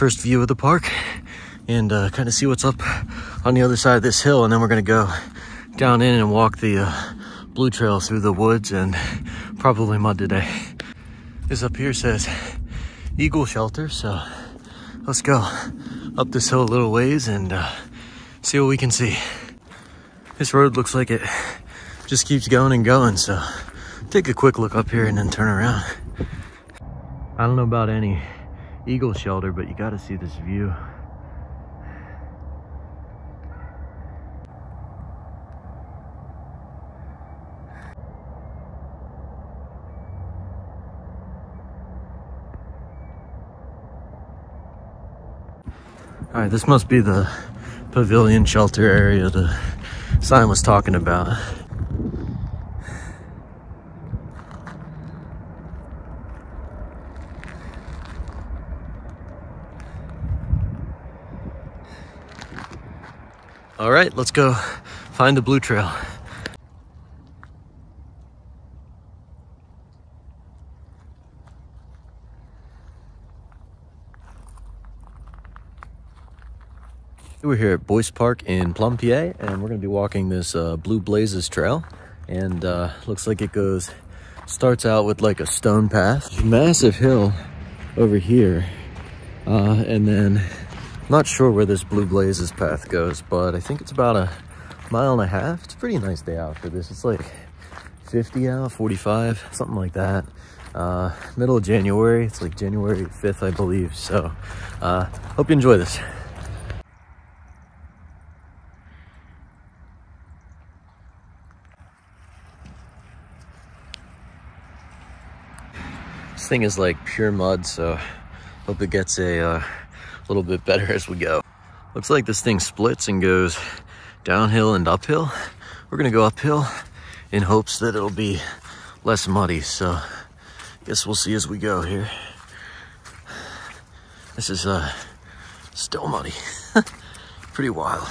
first view of the park and kind of see what's up on the other side of this hill, and then we're gonna go down in and walk the blue trail through the woods and probably mud today. This up here says Eagle Shelter, so let's go up this hill a little ways and see what we can see. This road looks like it just keeps going and going, so take a quick look up here and then turn around. I don't know about any eagle shelter, but you gotta see this view. All right, this must be the pavilion shelter area the sign was talking about. All right, let's go find the blue trail. We're here at Boyce Park in Plum, PA, and we're gonna be walking this Blue Blazes trail. And looks like it starts out with like a stone path. Massive hill over here. And then, not sure where this Blue Blazes path goes, but I think it's about a mile and a half. It's a pretty nice day out for this. It's like 50 out, 45, something like that. Middle of January. It's like January 5th, I believe. So, hope you enjoy this. This thing is like pure mud, so hope it gets a little bit better as we go. Looks like this thing splits and goes downhill and uphill. We're gonna go uphill in hopes that it'll be less muddy, so I guess we'll see as we go here. This is still muddy. Pretty wild.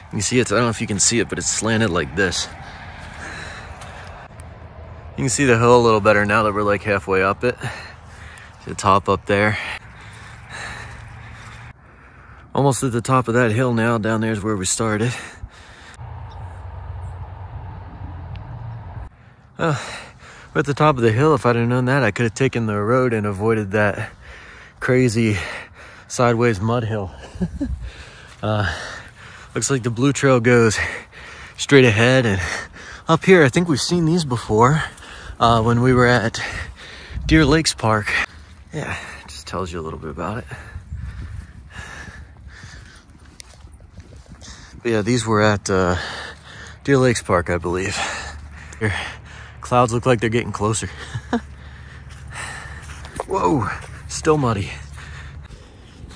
You can see it, I don't know if you can see it, but it's slanted like this. You can see the hill a little better now that we're like halfway up it. The top up there. Almost at the top of that hill now. Down there's where we started. We're at the top of the hill. If I'd have known that, I could have taken the road and avoided that crazy sideways mud hill. Looks like the blue trail goes straight ahead, and up here, I think we've seen these before. When we were at Deer Lakes Park. Yeah, just tells you a little bit about it. But yeah, these were at Deer Lakes Park, I believe. Here, clouds look like they're getting closer. Whoa, still muddy.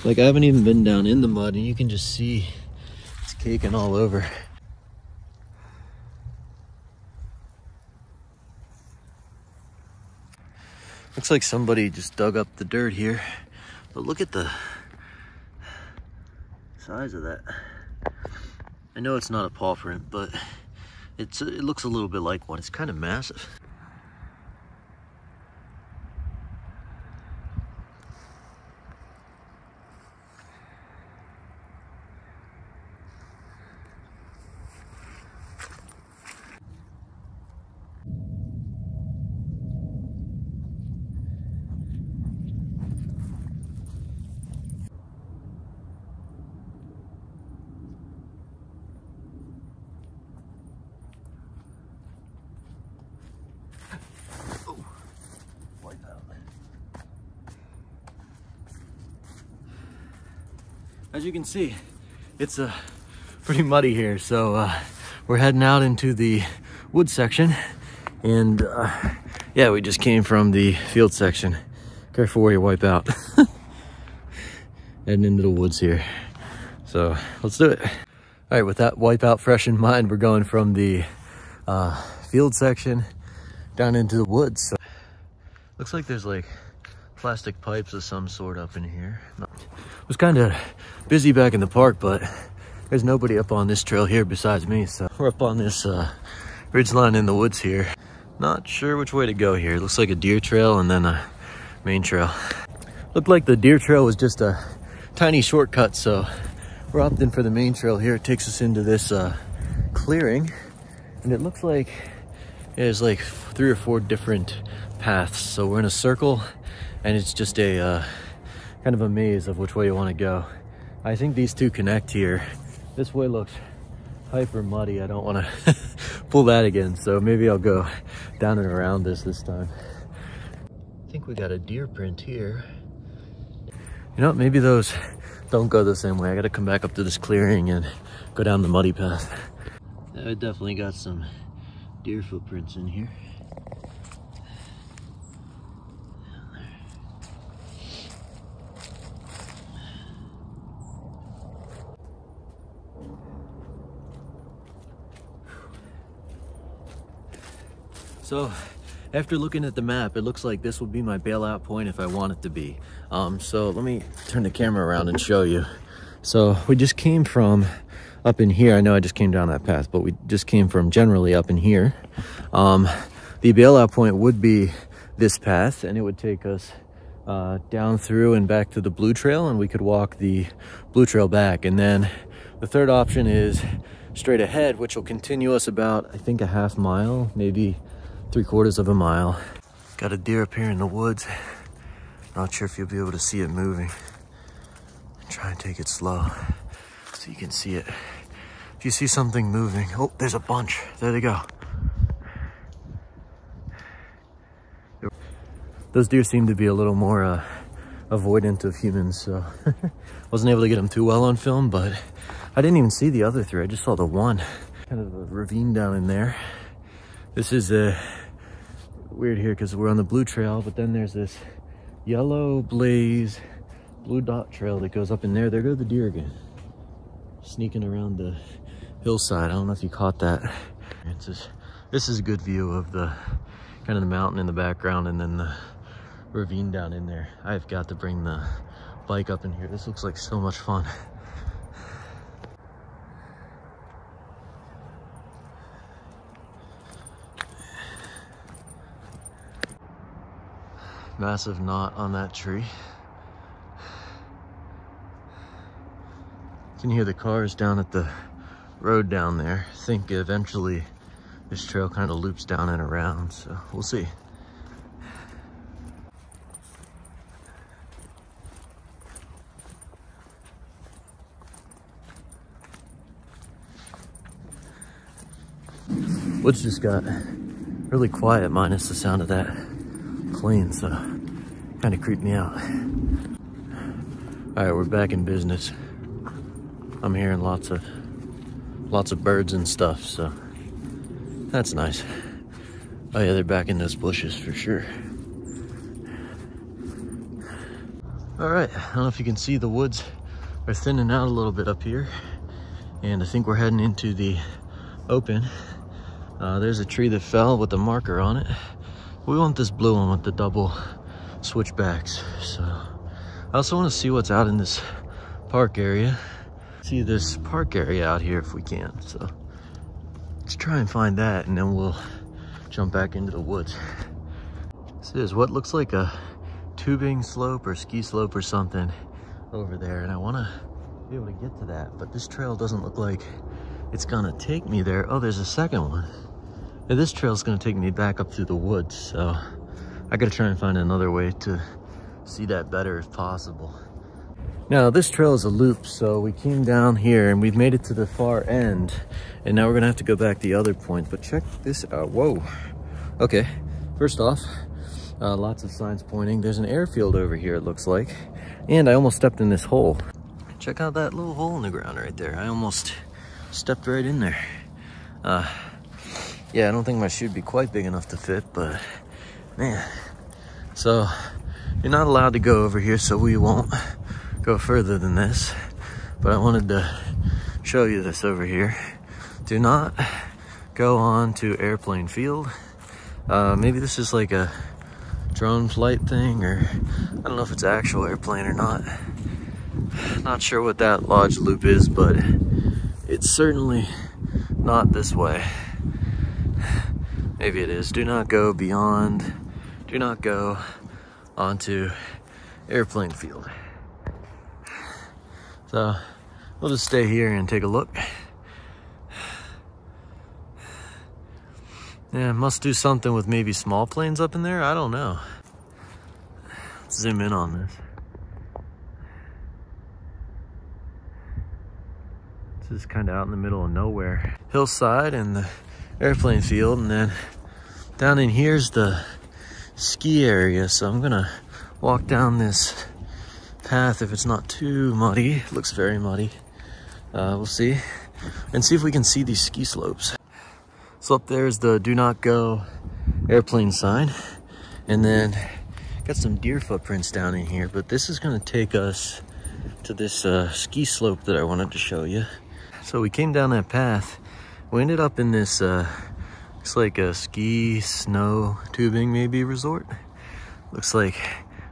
Like, I haven't even been down in the mud, and you can just see it's caking all over. Looks like somebody just dug up the dirt here, but look at the size of that. I know it's not a paw print, but it looks a little bit like one. It's kind of massive. As you can see, it's pretty muddy here, so we're heading out into the wood section, and yeah, we just came from the field section. Careful where you wipe out. Heading into the woods here, so let's do it. All right, with that wipeout fresh in mind, we're going from the field section down into the woods. So, looks like there's like plastic pipes of some sort up in here. It was kind of busy back in the park, but there's nobody up on this trail here besides me. So we're up on this ridge line in the woods here. Not sure which way to go here. It looks like a deer trail and then a main trail. Looked like the deer trail was just a tiny shortcut, so we're opting for the main trail here. It takes us into this clearing, and it looks like there's like 3 or 4 different paths. So we're in a circle, and it's just a kind of a maze of which way you want to go. I think these two connect here. This way looks hyper muddy. I don't want to pull that again, so maybe I'll go down and around this time. I think we got a deer print here. You know, maybe those don't go the same way. I got to come back up to this clearing and go down the muddy path. I definitely got some deer footprints in here. So after looking at the map, it looks like this would be my bailout point if I want it to be. So let me turn the camera around and show you. So we just came from up in here. I know I just came down that path, but we just came from generally up in here. The bailout point would be this path, and it would take us down through and back to the blue trail, and we could walk the blue trail back. And then the third option is straight ahead, which will continue us about, I think, a half mile, maybe 3/4 of a mile. Got a deer up here in the woods. Not sure if you'll be able to see it moving. Try and take it slow so you can see it. If you see something moving, oh, there's a bunch. There they go. Those deer seem to be a little more avoidant of humans, so wasn't able to get them too well on film, but I didn't even see the other 3. I just saw the one. Kind of a ravine down in there. This is weird here because we're on the blue trail, but then there's this yellow blaze blue dot trail that goes up in there. There go the deer again, sneaking around the hillside. I don't know if you caught that. This is a good view of the kind of the mountain in the background and then the ravine down in there. I've got to bring the bike up in here. This looks like so much fun. Massive knot on that tree. You can hear the cars down at the road down there. I think eventually this trail kind of loops down and around, so we'll see. Woods just got really quiet minus the sound of that plane, so kind of creeped me out. All right, we're back in business. I'm hearing lots of birds and stuff, so that's nice. Oh yeah, they're back in those bushes for sure. All right, I don't know if you can see, the woods are thinning out a little bit up here, and I think we're heading into the open. There's a tree that fell with a marker on it. We want this blue one with the double switchbacks. So I also want to see what's out in this park area. See this park area out here if we can. So let's try and find that, and then we'll jump back into the woods. This is what looks like a tubing slope or ski slope or something over there, and I want to be able to get to that, but this trail doesn't look like it's gonna take me there. Oh, there's a second one. And this trail is gonna take me back up through the woods, so I gotta try and find another way to see that better if possible. Now this trail is a loop, so we came down here and we've made it to the far end, and now we're gonna have to go back the other point. But check this out. Whoa. Okay, first off, lots of signs pointing. There's an airfield over here, it looks like, and I almost stepped in this hole. Check out that little hole in the ground right there. I almost stepped right in there. Yeah, I don't think my shoe would be quite big enough to fit, but man. So you're not allowed to go over here, so we won't go further than this. But I wanted to show you this over here. Do not go on to airplane field. Maybe this is like a drone flight thing, or I don't know if it's actual airplane or not. Not sure what that lodge loop is, but it's certainly not this way. Maybe it is. Do not go beyond, do not go onto airplane field. So we'll just stay here and take a look. Yeah, must do something with maybe small planes up in there. I don't know. Let's zoom in on this. This is kind of out in the middle of nowhere. Hillside and the airplane field, and then down in here's the ski area. So I'm gonna walk down this path if it's not too muddy. It looks very muddy. We'll see. And see if we can see these ski slopes. So up there is the do not go airplane sign. And then got some deer footprints down in here, but this is gonna take us to this ski slope that I wanted to show you. So we came down that path. We ended up in this, looks like a ski snow tubing maybe resort. Looks like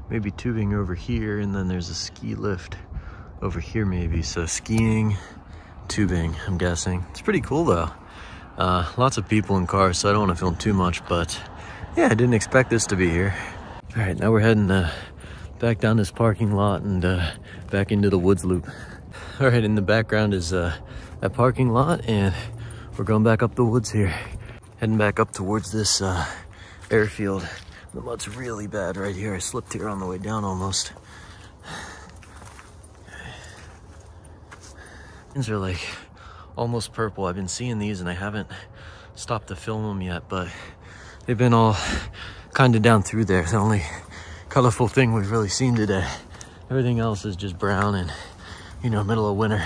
maybe tubing over here, and then there's a ski lift over here maybe. So skiing, tubing, I'm guessing. It's pretty cool though. Lots of people in cars, so I don't want to film too much, but yeah, I didn't expect this to be here. All right, now we're heading back down this parking lot and back into the woods loop. All right, in the background is that parking lot, and we're going back up the woods here. Heading back up towards this airfield. The mud's really bad right here. I slipped here on the way down almost. These are like almost purple. I've been seeing these and I haven't stopped to film them yet, but they've been all kind of down through there. It's the only colorful thing we've really seen today. Everything else is just brown and, you know, middle of winter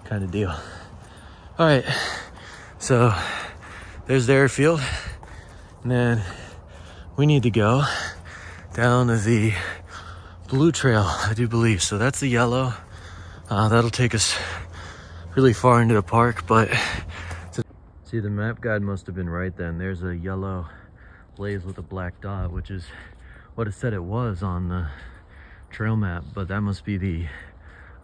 kind of deal. All right, so there's the airfield, and then we need to go down to the blue trail, I do believe. So that's the yellow. That'll take us really far into the park, but see, the map guide must have been right then. There's a yellow blaze with a black dot, which is what it said it was on the trail map, but that must be the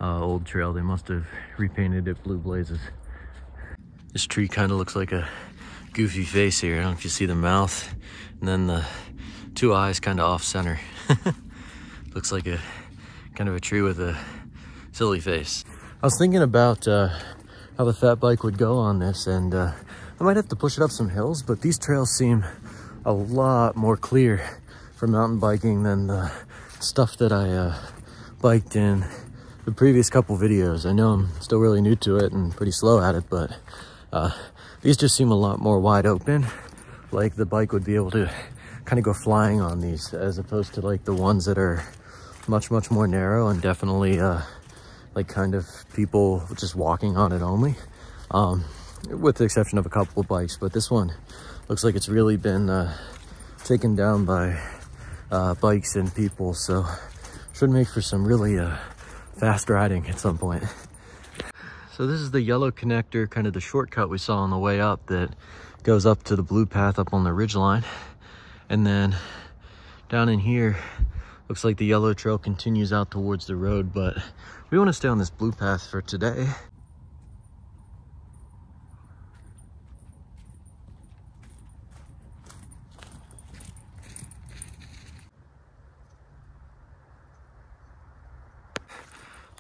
old trail. They must have repainted it blue blazes. This tree kind of looks like a goofy face here. I don't know if you see the mouth and then the two eyes kind of off center. Looks like a kind of a tree with a silly face. I was thinking about how the fat bike would go on this, and I might have to push it up some hills, but these trails seem a lot more clear for mountain biking than the stuff that I biked in the previous couple videos. I know I'm still really new to it and pretty slow at it, but these just seem a lot more wide open. Like the bike would be able to kind of go flying on these, as opposed to like the ones that are much more narrow and definitely like kind of people just walking on it only, with the exception of a couple of bikes. But this one looks like it's really been taken down by bikes and people, so should make for some really fast riding at some point. So this is the yellow connector, kind of the shortcut we saw on the way up that goes up to the blue path up on the ridgeline. And then down in here, looks like the yellow trail continues out towards the road, but we want to stay on this blue path for today.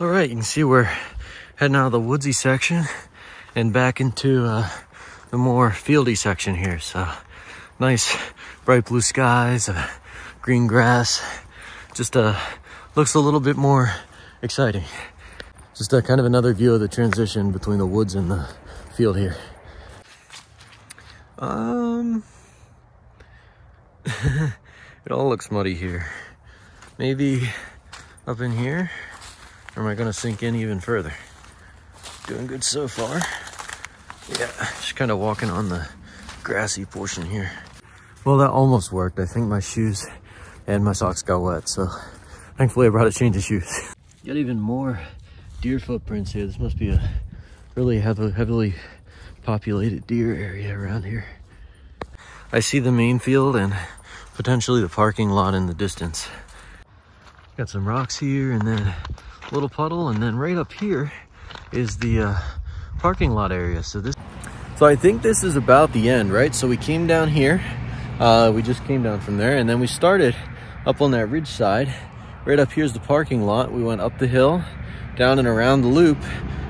All right, you can see we're heading out of the woodsy section and back into the more fieldy section here. So nice bright blue skies, green grass. Just looks a little bit more exciting. Just kind of another view of the transition between the woods and the field here. It all looks muddy here. Maybe up in here, or am I gonna sink in even further? Doing good so far. Yeah, just kind of walking on the grassy portion here. Well, that almost worked. I think my shoes and my socks got wet, so thankfully I brought a change of shoes. Got even more deer footprints here. This must be a really heavily populated deer area around here. I see the main field and potentially the parking lot in the distance. Got some rocks here and then a little puddle, and then right up here is the parking lot area. So I think this is about the end, right? So we came down here. We just came down from there, and then we started up on that ridge side, right up here's the parking lot. We went up the hill, down and around the loop,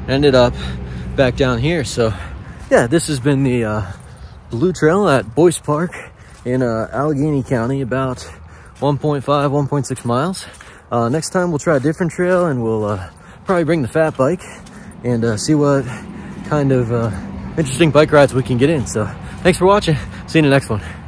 ended up back down here. So yeah, this has been the Blue Trail at Boyce Park in Allegheny County, about 1.5, 1.6 miles. Next time we'll try a different trail, and we'll probably bring the fat bike and see what kind of interesting bike rides we can get in. So thanks for watching. See you in the next one.